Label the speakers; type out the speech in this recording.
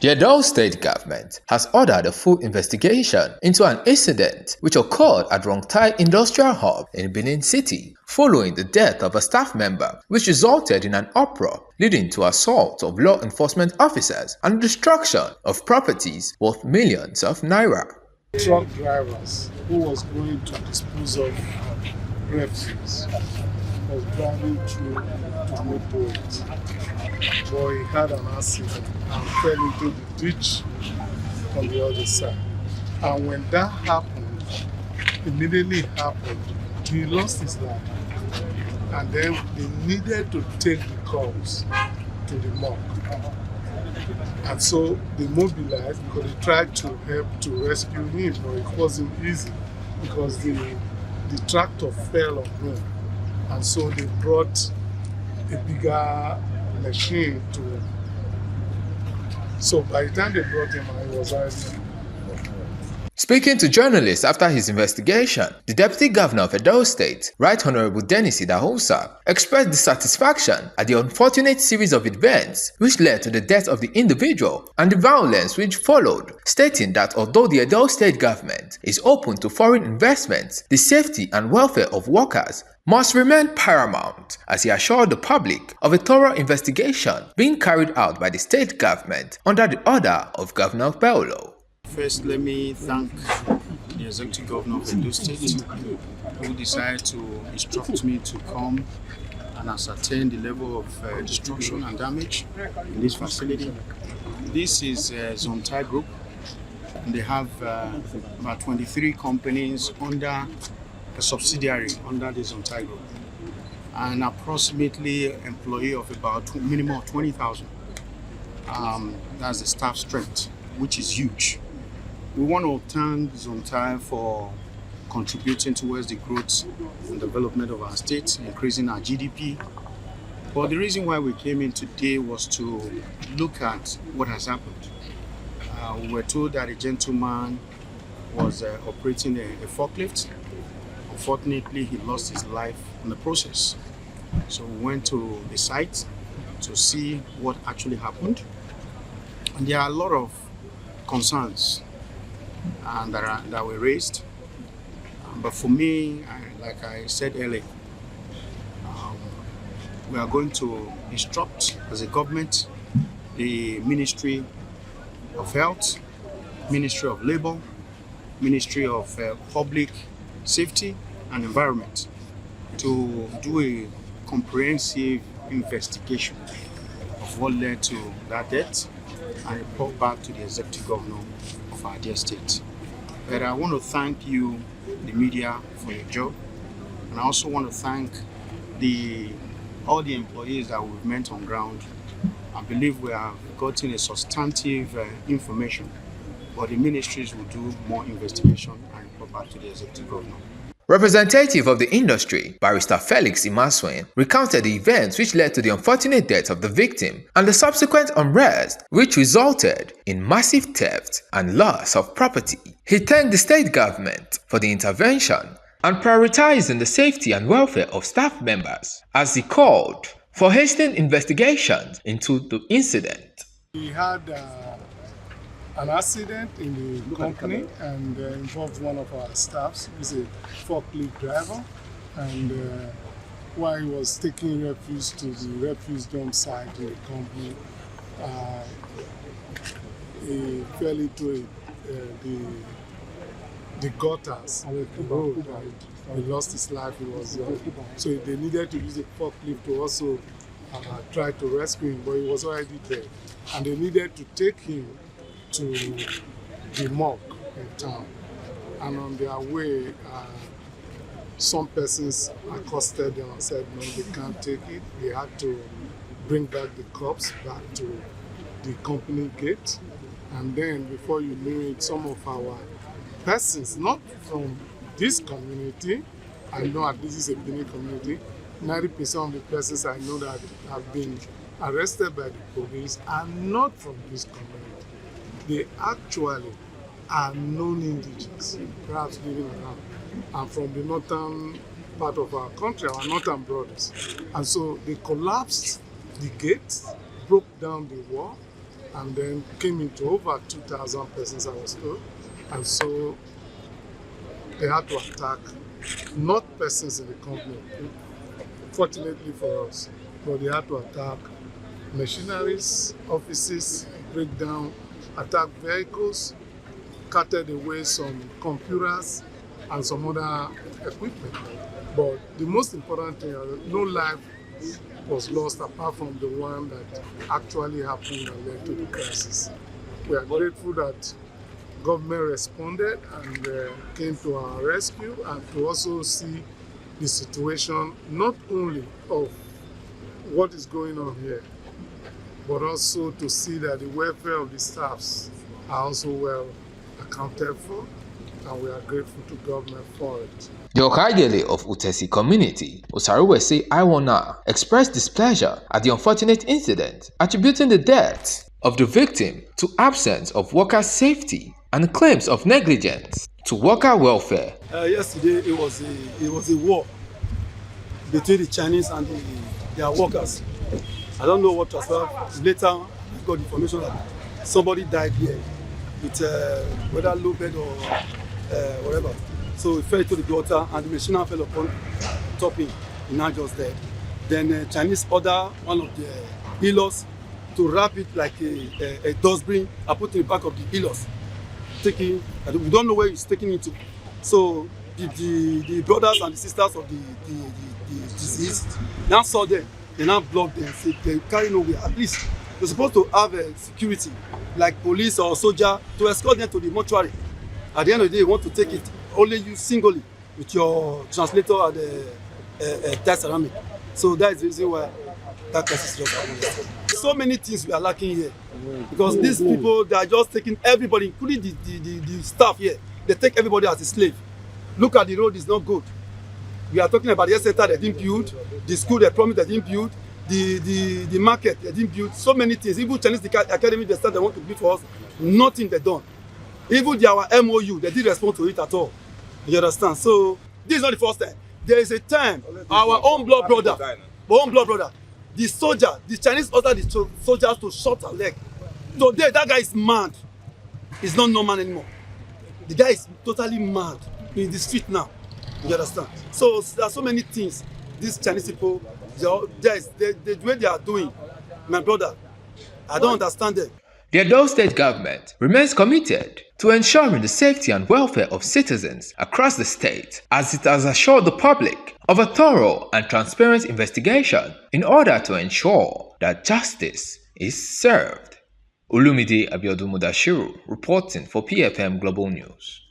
Speaker 1: The Edo State government has ordered a full investigation into an incident which occurred at Rongtai Industrial Hub in Benin City following the death of a staff member, which resulted in an uproar leading to assault of law enforcement officers and destruction of properties worth millions of naira.
Speaker 2: Truck drivers who was going to dispose of refuse was driving through to Newport, but he had an accident and fell into the ditch on the other side. And when that happened, immediately happened, he lost his life. And then they needed to take the corpse to the morgue. And so they mobilized because they tried to help to rescue him, but it wasn't easy because the tractor fell on him. And so they brought a bigger machine to him. So by the time they brought him, I was already.
Speaker 1: Speaking to journalists after his investigation, the Deputy Governor of Edo State, Right Honorable Dennis Idahosa, expressed dissatisfaction at the unfortunate series of events which led to the death of the individual and the violence which followed, stating that although the Edo State government is open to foreign investments, the safety and welfare of workers must remain paramount, as he assured the public of a thorough investigation being carried out by the state government under the order of Governor Paolo.
Speaker 3: First, let me thank the Executive Governor of Edo State who decided to instruct me to come and ascertain the level of destruction and damage in this facility. This is Rongtai Group. They have about 23 companies under a subsidiary under the Rongtai Group, and approximately employee of about minimum of 20,000. That's the staff strength, which is huge. We want to thank Rongtai for contributing towards the growth and development of our state, increasing our GDP. But the reason why we came in today was to look at what has happened. We were told that a gentleman was operating a forklift. Unfortunately, he lost his life in the process. So we went to the site to see what actually happened. And there are a lot of concerns that were raised. But for me, like I said earlier, we are going to instruct as a government the Ministry of Health, Ministry of Labor, Ministry of Public Safety and Environment to do a comprehensive investigation of what led to that death and report back to the Executive Governor of our dear state. But I want to thank you, the media, for your job, and I also want to thank all the employees that we've met on ground. I believe we have gotten a substantive information, but the ministries will do more investigation and report back to the Executive Governor.
Speaker 1: Representative of the industry, Barrister Felix Imaswin, recounted the events which led to the unfortunate death of the victim and the subsequent unrest which resulted in massive theft and loss of property. He thanked the state government for the intervention and prioritizing the safety and welfare of staff members, as he called for hastening investigations into the incident.
Speaker 2: We had an accident in the company and involved one of our staffs, who is a forklift driver, and while he was taking refuse to the refuse dump site in the company, he fell into the gutters on the road. He lost his life. So they needed to use a forklift to also try to rescue him, but he was already dead, and they needed to take him to the morgue in town. And on their way, some persons accosted them and said no, they can't take it. They had to bring back the corpse back to the company gate. And then before you knew it, some of our persons, not from this community, I know at least it's a Benin community, 90% of the persons I know that have been arrested by the police are not from this community. They actually are non-indigenous, perhaps living around, and from the northern part of our country, our northern brothers. And so they collapsed the gate, broke down the wall, and then came into over 2,000 persons, I was told. And so they had to attack not persons in the company, fortunately for us, but they had to attack machineries, offices, break down, attack vehicles, carted away some computers and some other equipment. But the most important thing, no life was lost apart from the one that actually happened and led to the crisis. We are grateful that government responded and came to our rescue, and to also see the situation not only of what is going on here, but also to see that the welfare of the staffs are also well accounted for, and we are grateful to government for it.
Speaker 1: The Okagele of Utesi Community, Osaruwese Iwana, expressed displeasure at the unfortunate incident, attributing the death of the victim to absence of worker safety and claims of negligence to worker welfare.
Speaker 4: Yesterday it was a war between the Chinese and their workers. I don't know what transpired. Later, I got information that somebody died here with whether low bed or whatever. So it fell into the gutter and the machine fell upon top him. He now just dead. Then Chinese order one of the healers to wrap it like a dustbin and put in the back of the healers. We don't know where he's taking it to. So the brothers and the sisters of the deceased now saw them. They now blocked them. Say they carry nowhere. At least they're supposed to have security, like police or soldier, to escort them to the mortuary. At the end of the day, you want to take it only you singly with your translator and that ceramic. So that is the reason why that crisis just happened. So many things we are lacking here because these people, they are just taking everybody, including the staff here. They take everybody as a slave. Look at the road; it's not good. We are talking about the center they didn't build, the school they promised they didn't build, the market they didn't build, so many things. Even Chinese Academy they said they want to build for us, nothing they done. Even our MOU, they didn't respond to it at all. You understand? So this is not the first time. There is a time our own blood brother, the soldier, the Chinese ordered the soldiers to shot her leg. Today that guy is mad. He's not normal anymore. The guy is totally mad in the street now. You understand? So there are so many things these Chinese people, the way they are doing, my brother, I don't understand them.
Speaker 1: The Edo State government remains committed to ensuring the safety and welfare of citizens across the state, as it has assured the public of a thorough and transparent investigation in order to ensure that justice is served. Olumide Abiodun Mudashiru reporting for PFM Global News.